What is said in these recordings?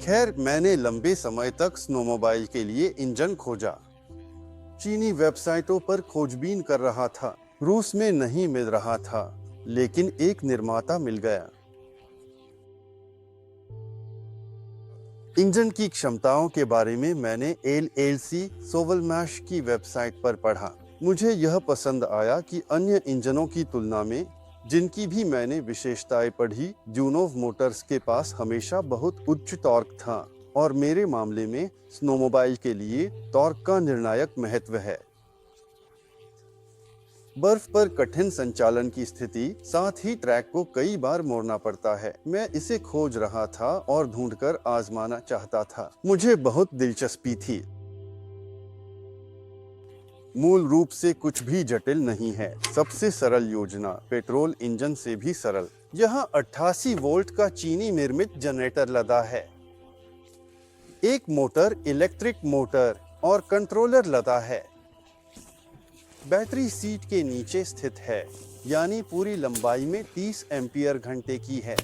खैर, मैंने लंबे समय तक स्नोमोबाइल के लिए इंजन खोजा। चीनी वेबसाइटों पर खोजबीन कर रहा था, रूस में नहीं मिल रहा था, लेकिन एक निर्माता मिल गया। इंजन की क्षमताओं के बारे में मैंने LLC सोवलमैश की वेबसाइट पर पढ़ा। मुझे यह पसंद आया कि अन्य इंजनों की तुलना में, जिनकी भी मैंने विशेषताएं पढ़ी, ड्यूनोव मोटर्स के पास हमेशा बहुत उच्च टॉर्क था, और मेरे मामले में स्नोमोबाइल के लिए टॉर्क का निर्णायक महत्व है। बर्फ पर कठिन संचालन की स्थिति, साथ ही ट्रैक को कई बार मोड़ना पड़ता है। मैं इसे खोज रहा था और ढूंढकर आजमाना चाहता था। मुझे बहुत दिलचस्पी थी। मूल रूप से कुछ भी जटिल नहीं है। सबसे सरल योजना, पेट्रोल इंजन से भी सरल। यहाँ 88 वोल्ट का चीनी निर्मित जनरेटर लदा है। एक मोटर, इलेक्ट्रिक मोटर और कंट्रोलर लदा है। बैटरी सीट के नीचे स्थित है, यानी पूरी लंबाई में 30 एम्पियर घंटे की है।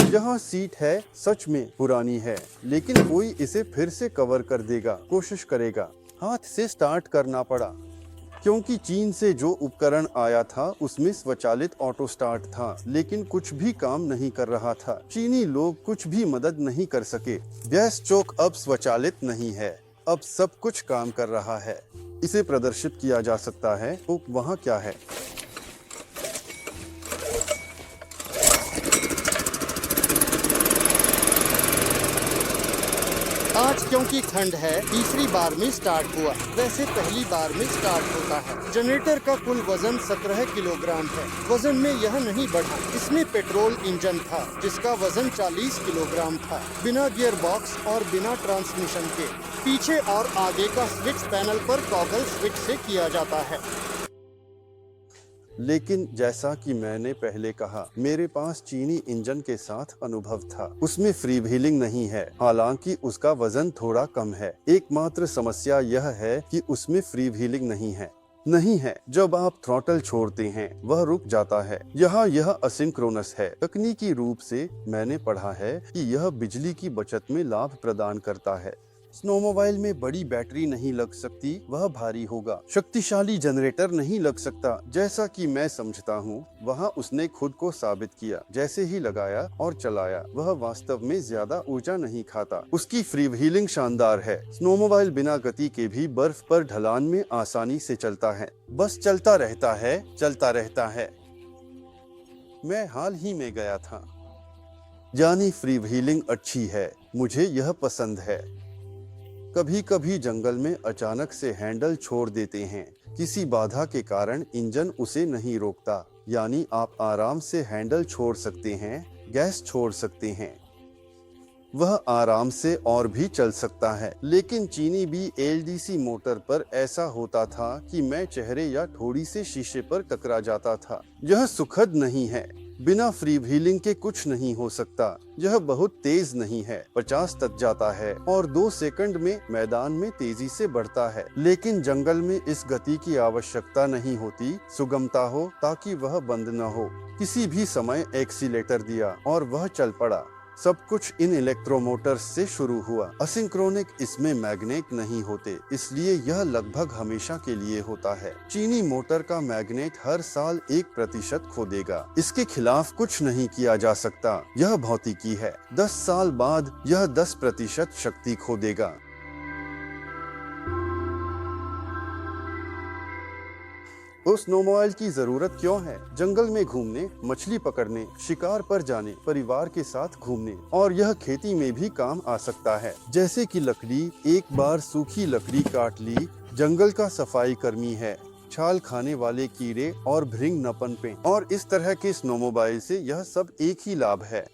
जहाँ सीट है सच में पुरानी है, लेकिन कोई इसे फिर से कवर कर देगा, कोशिश करेगा। हाथ से स्टार्ट करना पड़ा, क्योंकि चीन से जो उपकरण आया था उसमें स्वचालित ऑटो स्टार्ट था, लेकिन कुछ भी काम नहीं कर रहा था। चीनी लोग कुछ भी मदद नहीं कर सके। गैस चोक अब स्वचालित नहीं है, अब सब कुछ काम कर रहा है। इसे प्रदर्शित किया जा सकता है। तो वहाँ क्या है? आज क्योंकि ठंड है, तीसरी बार में स्टार्ट हुआ। वैसे पहली बार में स्टार्ट होता है। जनरेटर का कुल वजन 17 किलोग्राम है। वजन में यह नहीं बढ़ा। इसमें पेट्रोल इंजन था, जिसका वजन 40 किलोग्राम था, बिना गियर बॉक्स और बिना ट्रांसमिशन के। पीछे और आगे का स्विच पैनल पर टॉगल स्विच से किया जाता है। लेकिन जैसा कि मैंने पहले कहा, मेरे पास चीनी इंजन के साथ अनुभव था। उसमें फ्री व्हीलिंग नहीं है, हालांकि उसका वजन थोड़ा कम है। एकमात्र समस्या यह है कि उसमें फ्री व्हीलिंग नहीं है। जब आप थ्रॉटल छोड़ते हैं, वह रुक जाता है। यहाँ यह असिंक्रोनस है। तकनीकी रूप से मैंने पढ़ा है कि यह बिजली की बचत में लाभ प्रदान करता है। स्नोमोबाइल में बड़ी बैटरी नहीं लग सकती, वह भारी होगा। शक्तिशाली जनरेटर नहीं लग सकता, जैसा कि मैं समझता हूँ। वहाँ उसने खुद को साबित किया। जैसे ही लगाया और चलाया, वह वास्तव में ज्यादा ऊर्जा नहीं खाता। उसकी फ्री व्हीलिंग शानदार है। स्नोमोबाइल बिना गति के भी बर्फ पर ढलान में आसानी से चलता है। बस चलता रहता है। मैं हाल ही में गया था। यानी फ्री व्हीलिंग अच्छी है, मुझे यह पसंद है। कभी कभी जंगल में अचानक से हैंडल छोड़ देते हैं। किसी बाधा के कारण इंजन उसे नहीं रोकता, यानी आप आराम से हैंडल छोड़ सकते हैं, गैस छोड़ सकते हैं। वह आराम से और भी चल सकता है। लेकिन चीनी BLDC मोटर पर ऐसा होता था कि मैं चेहरे या ठोड़ी से शीशे पर टकरा जाता था। यह सुखद नहीं है। बिना फ्री व्हीलिंग के कुछ नहीं हो सकता। यह बहुत तेज नहीं है, 50 तक जाता है और 2 सेकंड में मैदान में तेजी से बढ़ता है। लेकिन जंगल में इस गति की आवश्यकता नहीं होती। सुगमता हो ताकि वह बंद न हो। किसी भी समय एक्सीलेटर दिया और वह चल पड़ा। सब कुछ इन इलेक्ट्रोमोटर्स से शुरू हुआ। असिंक्रोनिक, इसमें मैग्नेट नहीं होते, इसलिए यह लगभग हमेशा के लिए होता है। चीनी मोटर का मैग्नेट हर साल 1% खो देगा। इसके खिलाफ कुछ नहीं किया जा सकता। यह भौतिकी है। 10 साल बाद यह 10% शक्ति खो देगा। तो स्नोमोबाइल की जरूरत क्यों है? जंगल में घूमने, मछली पकड़ने, शिकार पर जाने, परिवार के साथ घूमने, और यह खेती में भी काम आ सकता है। जैसे कि लकड़ी, एक बार सूखी लकड़ी काट ली, जंगल का सफाई कर्मी है, छाल खाने वाले कीड़े और भृंग न पनपे। और इस तरह के स्नोमोबाइल से यह सब एक ही लाभ है।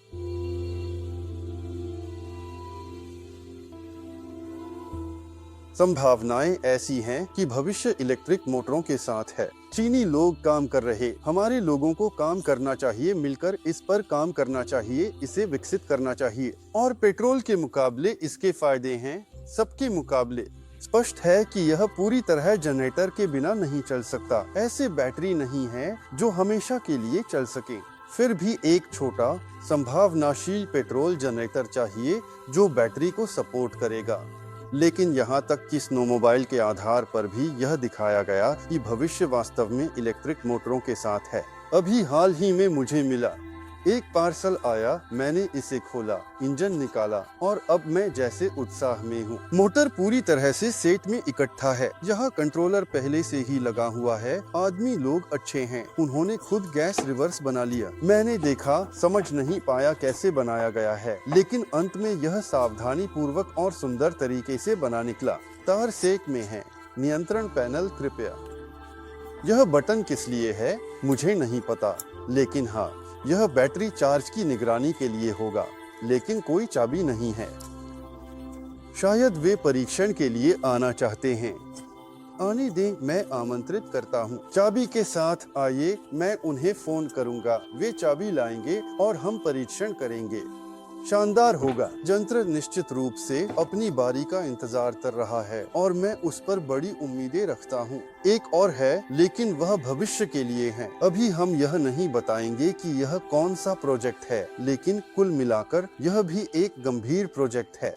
संभावनाएं ऐसी हैं कि भविष्य इलेक्ट्रिक मोटरों के साथ है। चीनी लोग काम कर रहे, हमारे लोगों को काम करना चाहिए, मिलकर इस पर काम करना चाहिए, इसे विकसित करना चाहिए। और पेट्रोल के मुकाबले इसके फायदे हैं, सबके मुकाबले। स्पष्ट है कि यह पूरी तरह जनरेटर के बिना नहीं चल सकता। ऐसे बैटरी नहीं है जो हमेशा के लिए चल सके। फिर भी एक छोटा संभावनाशील पेट्रोल जनरेटर चाहिए जो बैटरी को सपोर्ट करेगा। लेकिन यहाँ तक कि स्नोमोबाइल के आधार पर भी यह दिखाया गया कि भविष्य वास्तव में इलेक्ट्रिक मोटरों के साथ है। अभी हाल ही में मुझे मिला एक पार्सल आया, मैंने इसे खोला, इंजन निकाला और अब मैं जैसे उत्साह में हूँ। मोटर पूरी तरह से सेट में इकट्ठा है। यहाँ कंट्रोलर पहले से ही लगा हुआ है। आदमी लोग अच्छे हैं, उन्होंने खुद गैस रिवर्स बना लिया। मैंने देखा, समझ नहीं पाया कैसे बनाया गया है, लेकिन अंत में यह सावधानी पूर्वक और सुंदर तरीके से बना निकला। तार सेक में है। नियंत्रण पैनल कृपया। यह बटन किस लिए है मुझे नहीं पता, लेकिन हाँ, यह बैटरी चार्ज की निगरानी के लिए होगा। लेकिन कोई चाबी नहीं है। शायद वे परीक्षण के लिए आना चाहते हैं। आने दें, मैं आमंत्रित करता हूँ। चाबी के साथ आइए, मैं उन्हें फोन करूँगा, वे चाबी लाएंगे और हम परीक्षण करेंगे। शानदार होगा। यंत्र निश्चित रूप से अपनी बारी का इंतजार कर रहा है और मैं उस पर बड़ी उम्मीदें रखता हूँ। एक और है, लेकिन वह भविष्य के लिए है। अभी हम यह नहीं बताएंगे कि यह कौन सा प्रोजेक्ट है, लेकिन कुल मिलाकर यह भी एक गंभीर प्रोजेक्ट है।